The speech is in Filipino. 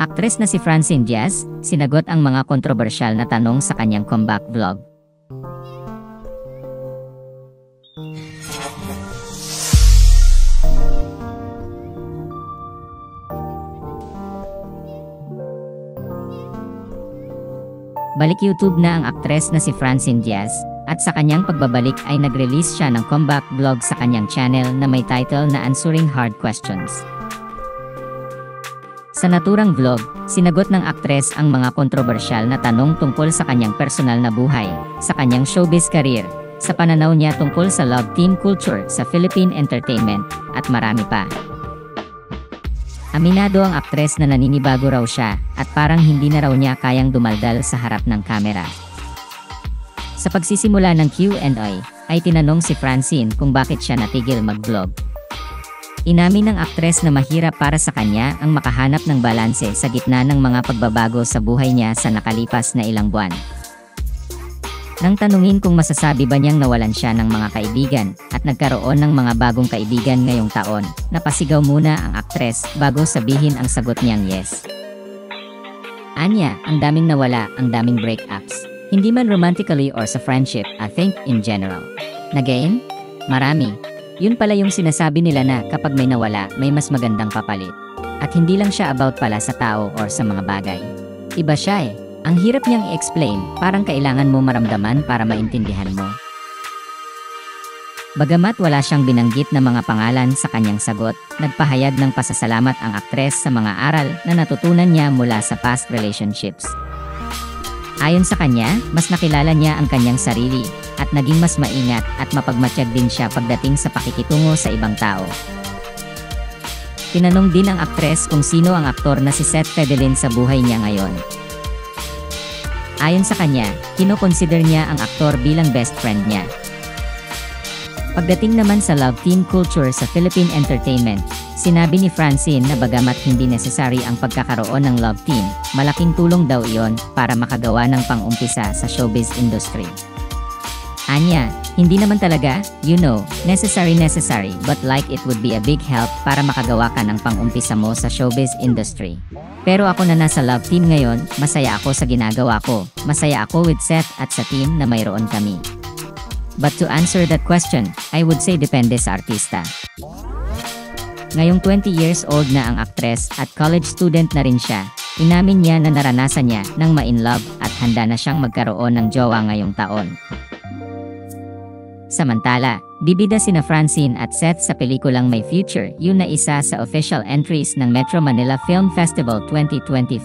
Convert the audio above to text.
Aktres na si Francine Diaz, sinagot ang mga kontrobersyal na tanong sa kanyang comeback vlog. Balik YouTube na ang aktres na si Francine Diaz, at sa kanyang pagbabalik ay nag-release siya ng comeback vlog sa kanyang channel na may title na Answering Hard Questions. Sa naturang vlog, sinagot ng aktres ang mga kontrobersyal na tanong tungkol sa kanyang personal na buhay, sa kanyang showbiz career, sa pananaw niya tungkol sa love team culture sa Philippine entertainment, at marami pa. Aminado ang aktres na naninibago raw siya, at parang hindi na raw niya kayang dumaldal sa harap ng kamera. Sa pagsisimula ng Q&A, ay tinanong si Francine kung bakit siya natigil mag-vlog. Inamin ng aktres na mahirap para sa kanya ang makahanap ng balanse sa gitna ng mga pagbabago sa buhay niya sa nakalipas na ilang buwan. Nang tanungin kung masasabi ba niyang nawalan siya ng mga kaibigan at nagkaroon ng mga bagong kaibigan ngayong taon, napasigaw muna ang aktres bago sabihin ang sagot niyang yes. Anya, ang daming nawala, ang daming breakups. Hindi man romantically or sa friendship, I think in general. Nagain? Marami. Yun pala yung sinasabi nila na kapag may nawala, may mas magandang kapalit. At hindi lang siya about pala sa tao or sa mga bagay. Iba siya eh. Ang hirap niyang i-explain, parang kailangan mo maramdaman para maintindihan mo. Bagamat wala siyang binanggit na mga pangalan sa kanyang sagot, nagpahayag ng pasasalamat ang aktres sa mga aral na natutunan niya mula sa past relationships. Ayon sa kanya, mas nakilala niya ang kanyang sarili, at naging mas maingat at mapagmatsyag din siya pagdating sa pakikitungo sa ibang tao. Tinanong din ang aktres kung sino ang aktor na si Seth Fedelin sa buhay niya ngayon. Ayon sa kanya, kino-consider niya ang aktor bilang best friend niya. Pagdating naman sa love team culture sa Philippine entertainment, sinabi ni Francine na bagamat hindi necessary ang pagkakaroon ng love team, malaking tulong daw iyon para makagawa ng pang-umpisa sa showbiz industry. Anya, hindi naman talaga, necessary but like it would be a big help para makagawa ka ng pang-umpisa mo sa showbiz industry. Pero ako na nasa love team ngayon, masaya ako sa ginagawa ko, masaya ako with Seth at sa team na mayroon kami. But to answer that question, I would say depende sa artista. Ngayong 20 years old na ang aktres at college student na rin siya, inamin niya na naranasan niya nang ma-in-love at handa na siyang magkaroon ng jowa ngayong taon. Samantala, bibida sina Francine at Seth sa pelikulang May Future, yun na isa sa official entries ng Metro Manila Film Festival 2024.